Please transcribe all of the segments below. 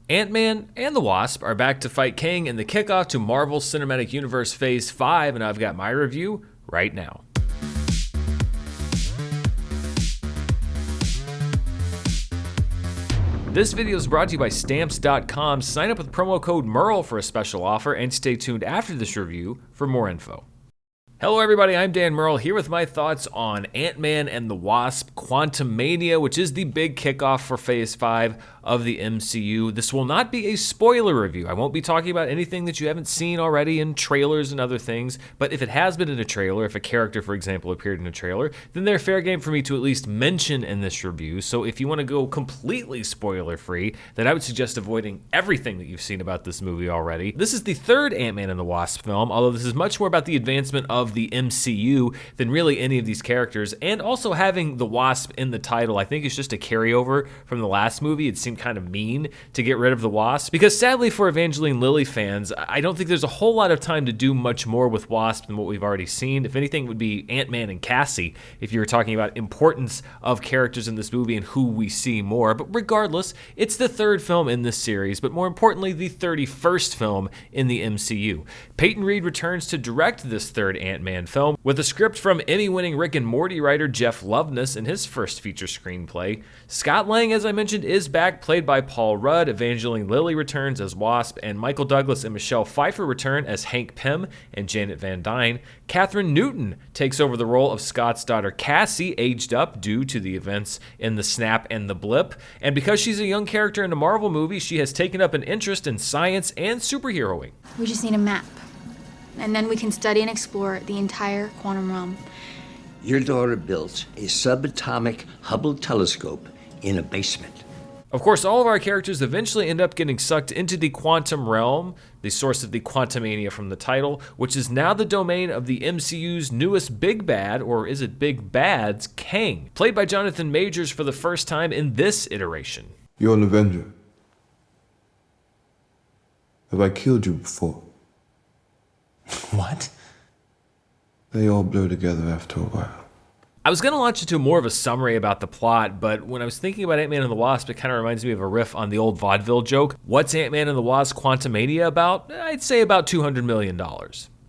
Ant-Man and the Wasp are back to fight Kang in the kickoff to Marvel Cinematic Universe Phase 5, and I've got my review right now. This video is brought to you by Stamps.com. Sign up with promo code Murrell for a special offer, and stay tuned after this review for more info. Hello everybody, I'm Dan Murrell here with my thoughts on Ant-Man and the Wasp Quantumania, which is the big kickoff for Phase 5 of the MCU. This will not be a spoiler review. I won't be talking about anything that you haven't seen already in trailers and other things, but if it has been in a trailer, if a character, for example, appeared in a trailer, then they're fair game for me to at least mention in this review. So if you want to go completely spoiler-free, then I would suggest avoiding everything that you've seen about this movie already. This is the third Ant-Man and the Wasp film, although this is much more about the advancement of the MCU than really any of these characters, and also having the Wasp in the title I think is just a carryover from the last movie. It seemed kind of mean to get rid of the Wasp, because sadly for Evangeline Lilly fans, I don't think there's a whole lot of time to do much more with Wasp than what we've already seen. If anything, it would be Ant-Man and Cassie if you were talking about importance of characters in this movie and who we see more. But regardless, it's the third film in this series, but more importantly the 31st film in the MCU. Peyton Reed returns to direct this third Ant-Man film with a script from Emmy-winning Rick and Morty writer Jeff Loveness in his first feature screenplay. Scott Lang, as I mentioned, is back, played by Paul Rudd. Evangeline Lilly returns as Wasp, and Michael Douglas and Michelle Pfeiffer return as Hank Pym and Janet Van Dyne. Katherine Newton takes over the role of Scott's daughter Cassie, aged up due to the events in The Snap and the Blip. And because she's a young character in a Marvel movie, she has taken up an interest in science and superheroing. We just need a map, and then we can study and explore the entire quantum realm. Your daughter built a subatomic Hubble telescope in a basement. Of course, all of our characters eventually end up getting sucked into the quantum realm, the source of the Quantumania from the title, which is now the domain of the MCU's newest big bad, or is it big bads, Kang, played by Jonathan Majors for the first time in this iteration. You're an Avenger. Have I killed you before? What? They all blur together after a while. I was going to launch into more of a summary about the plot, but when I was thinking about Ant-Man and the Wasp, it kind of reminds me of a riff on the old vaudeville joke. What's Ant-Man and the Wasp Quantumania about? I'd say about $200 million.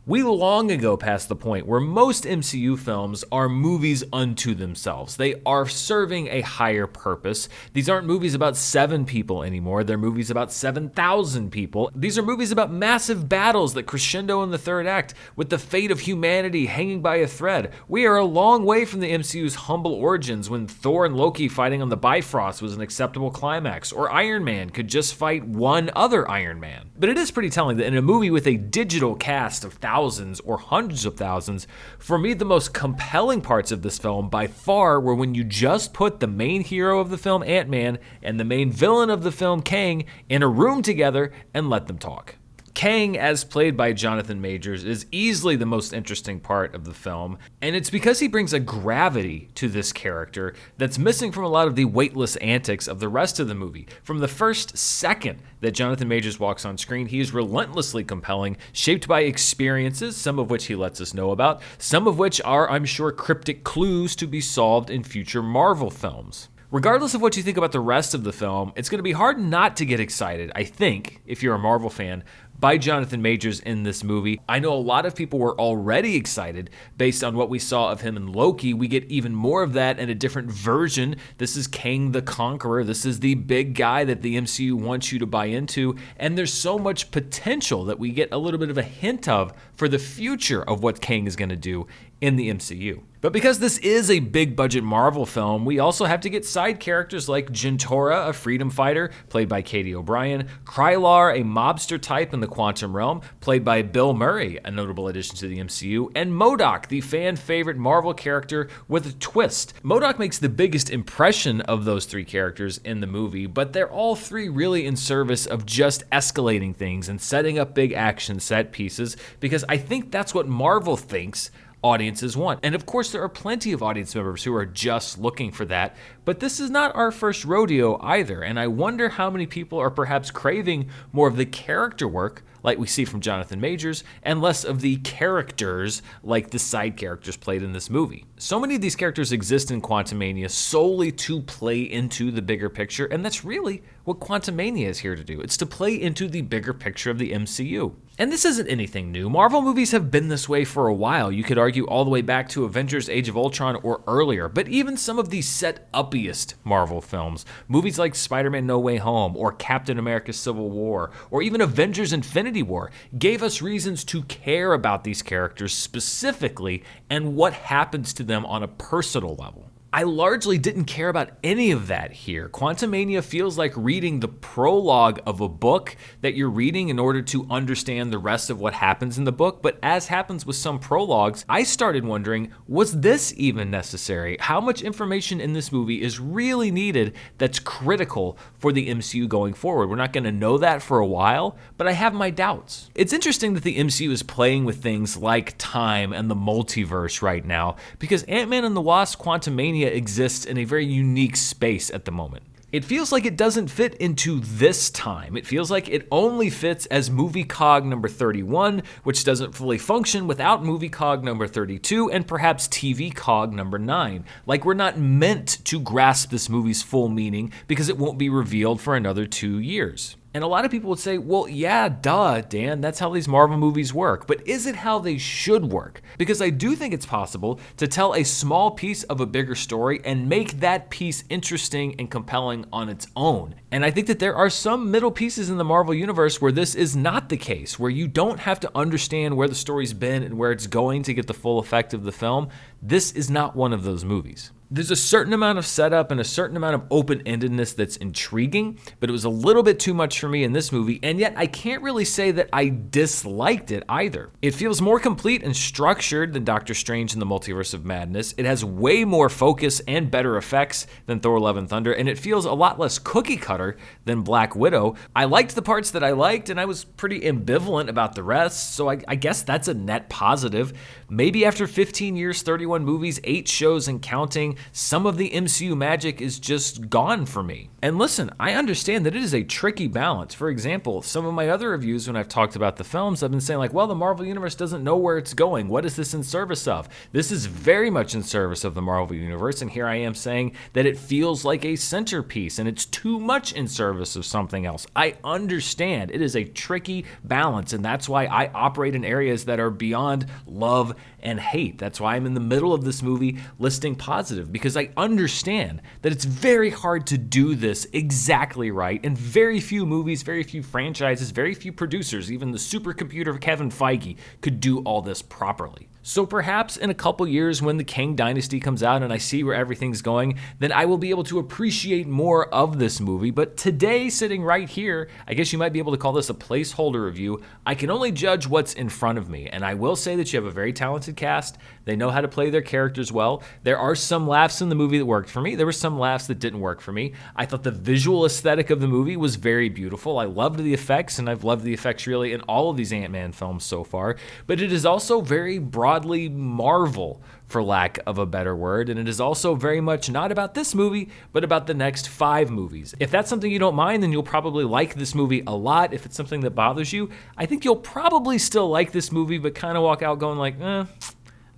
We long ago passed the point where most MCU films are movies unto themselves. They are serving a higher purpose. These aren't movies about 7 people anymore. They're movies about 7,000 people. These are movies about massive battles that crescendo in the third act with the fate of humanity hanging by a thread. We are a long way from the MCU's humble origins when Thor and Loki fighting on the Bifrost was an acceptable climax, or Iron Man could just fight one other Iron Man. But it is pretty telling that in a movie with a digital cast of thousands or hundreds of thousands, for me the most compelling parts of this film by far were when you just put the main hero of the film, Ant-Man, and the main villain of the film, Kang, in a room together and let them talk. Kang, as played by Jonathan Majors, is easily the most interesting part of the film, and it's because he brings a gravity to this character that's missing from a lot of the weightless antics of the rest of the movie. From the first second that Jonathan Majors walks on screen, he is relentlessly compelling, shaped by experiences, some of which he lets us know about, some of which are, I'm sure, cryptic clues to be solved in future Marvel films. Regardless of what you think about the rest of the film, it's going to be hard not to get excited, I think, if you're a Marvel fan, by Jonathan Majors in this movie. I know a lot of people were already excited based on what we saw of him in Loki. We get even more of that in a different version. This is Kang the Conqueror. This is the big guy that the MCU wants you to buy into, and there's so much potential that we get a little bit of a hint of for the future of what Kang is going to do in the MCU. But because this is a big budget Marvel film, we also have to get side characters like Jentora, a freedom fighter, played by Katie O'Brien, Krylar, a mobster type in the quantum realm, played by Bill Murray, a notable addition to the MCU, and MODOK, the fan favorite Marvel character with a twist. MODOK makes the biggest impression of those 3 characters in the movie, but they're all 3 really in service of just escalating things and setting up big action set pieces, because I think that's what Marvel thinks audiences want. And of course, there are plenty of audience members who are just looking for that, but this is not our first rodeo either, and I wonder how many people are perhaps craving more of the character work like we see from Jonathan Majors, and less of the characters like the side characters played in this movie. So many of these characters exist in Quantumania solely to play into the bigger picture, and that's really what Quantumania is here to do. It's to play into the bigger picture of the MCU. And this isn't anything new. Marvel movies have been this way for a while. You could argue all the way back to Avengers Age of Ultron or earlier, but even some of the set-uppiest Marvel films, movies like Spider-Man No Way Home or Captain America Civil War or even Avengers Infinity War, gave us reasons to care about these characters specifically and what happens to them on a personal level. I largely didn't care about any of that here. Quantumania feels like reading the prologue of a book that you're reading in order to understand the rest of what happens in the book, but as happens with some prologues, I started wondering, was this even necessary? How much information in this movie is really needed that's critical for the MCU going forward? We're not going to know that for a while, but I have my doubts. It's interesting that the MCU is playing with things like time and the multiverse right now, because Ant-Man and the Wasp: Quantumania exists in a very unique space at the moment. It feels like it doesn't fit into this time. It feels like it only fits as movie cog number 31, which doesn't fully function without movie cog number 32 and perhaps TV cog number 9. Like we're not meant to grasp this movie's full meaning because it won't be revealed for another 2 years. And a lot of people would say, well, yeah, duh, Dan, that's how these Marvel movies work. But is it how they should work? Because I do think it's possible to tell a small piece of a bigger story and make that piece interesting and compelling on its own. And I think that there are some middle pieces in the Marvel universe where this is not the case, where you don't have to understand where the story's been and where it's going to get the full effect of the film. This is not one of those movies. There's a certain amount of setup and a certain amount of open-endedness that's intriguing, but it was a little bit too much for me in this movie, and yet I can't really say that I disliked it either. It feels more complete and structured than Doctor Strange in the Multiverse of Madness. It has way more focus and better effects than Thor: Love and Thunder, and it feels a lot less cookie-cutter than Black Widow. I liked the parts that I liked, and I was pretty ambivalent about the rest, so I guess that's a net positive. Maybe after 15 years, 31 movies, 8 shows and counting, some of the MCU magic is just gone for me. And listen, I understand that it is a tricky balance. For example, some of my other reviews when I've talked about the films, I've been saying like, well, the Marvel Universe doesn't know where it's going. What is this in service of? This is very much in service of the Marvel Universe, and here I am saying that it feels like a centerpiece and it's too much in service of something else. I understand it is a tricky balance, and that's why I operate in areas that are beyond love and hate. That's why I'm in the middle of this movie listing positive, because I understand that it's very hard to do this exactly right, and very few movies, very few franchises, very few producers, even the supercomputer Kevin Feige, could do all this properly. So perhaps in a couple years when the Kang Dynasty comes out and I see where everything's going, then I will be able to appreciate more of this movie. But today, sitting right here, I guess you might be able to call this a placeholder review. I can only judge what's in front of me. And I will say that you have a very talented cast. They know how to play their characters well. There are some laughs in the movie that worked for me. There were some laughs that didn't work for me. I thought the visual aesthetic of the movie was very beautiful. I loved the effects, and I've loved the effects really in all of these Ant-Man films so far. But it is also very broadly Marvel, for lack of a better word, and it is also very much not about this movie, but about the next 5 movies. If that's something you don't mind, then you'll probably like this movie a lot. If it's something that bothers you, I think you'll probably still like this movie, but kind of walk out going like,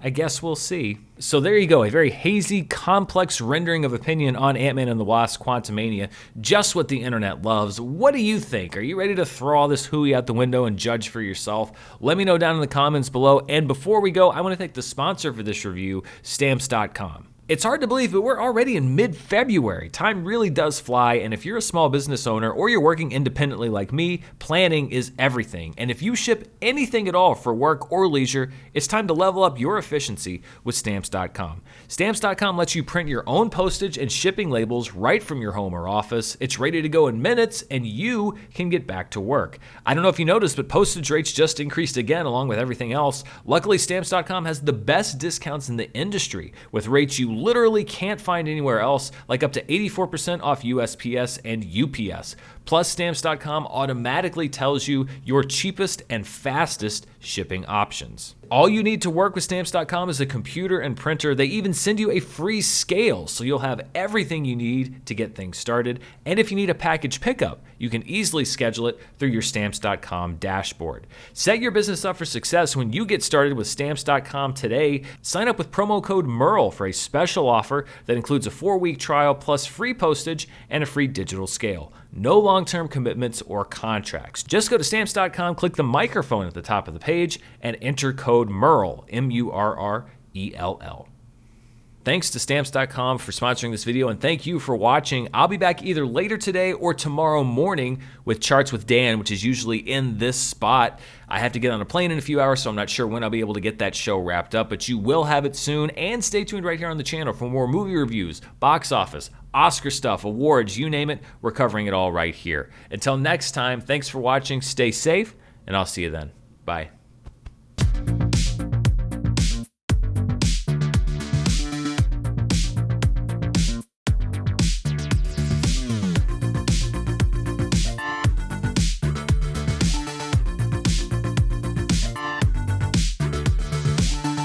I guess we'll see. So there you go, a very hazy, complex rendering of opinion on Ant-Man and the Wasp: Quantumania. Just what the internet loves. What do you think? Are you ready to throw all this hooey out the window and judge for yourself? Let me know down in the comments below. And before we go, I want to thank the sponsor for this review, Stamps.com. It's hard to believe, but we're already in mid-February. Time really does fly, and if you're a small business owner or you're working independently like me, planning is everything. And if you ship anything at all for work or leisure, it's time to level up your efficiency with Stamps.com. Stamps.com lets you print your own postage and shipping labels right from your home or office. It's ready to go in minutes, and you can get back to work. I don't know if you noticed, but postage rates just increased again along with everything else. Luckily, Stamps.com has the best discounts in the industry with rates you literally can't find anywhere else, like up to 84% off USPS and UPS. Plus, Stamps.com automatically tells you your cheapest and fastest shipping options. All you need to work with Stamps.com is a computer and printer. They even send you a free scale, so you'll have everything you need to get things started. And if you need a package pickup, you can easily schedule it through your Stamps.com dashboard. Set your business up for success when you get started with Stamps.com today. Sign up with promo code Murrell for a special offer that includes a 4-week trial plus free postage and a free digital scale. No long-term commitments or contracts. Just go to Stamps.com, click the microphone at the top of the page, and enter code Murrell, M-U-R-R-E-L-L. Thanks to Stamps.com for sponsoring this video, and thank you for watching. I'll be back either later today or tomorrow morning with Charts with Dan, which is usually in this spot. I have to get on a plane in a few hours, so I'm not sure when I'll be able to get that show wrapped up, but you will have it soon. And stay tuned right here on the channel for more movie reviews, box office, Oscar stuff, awards, you name it. We're covering it all right here. Until next time, thanks for watching. Stay safe, and I'll see you then. Bye.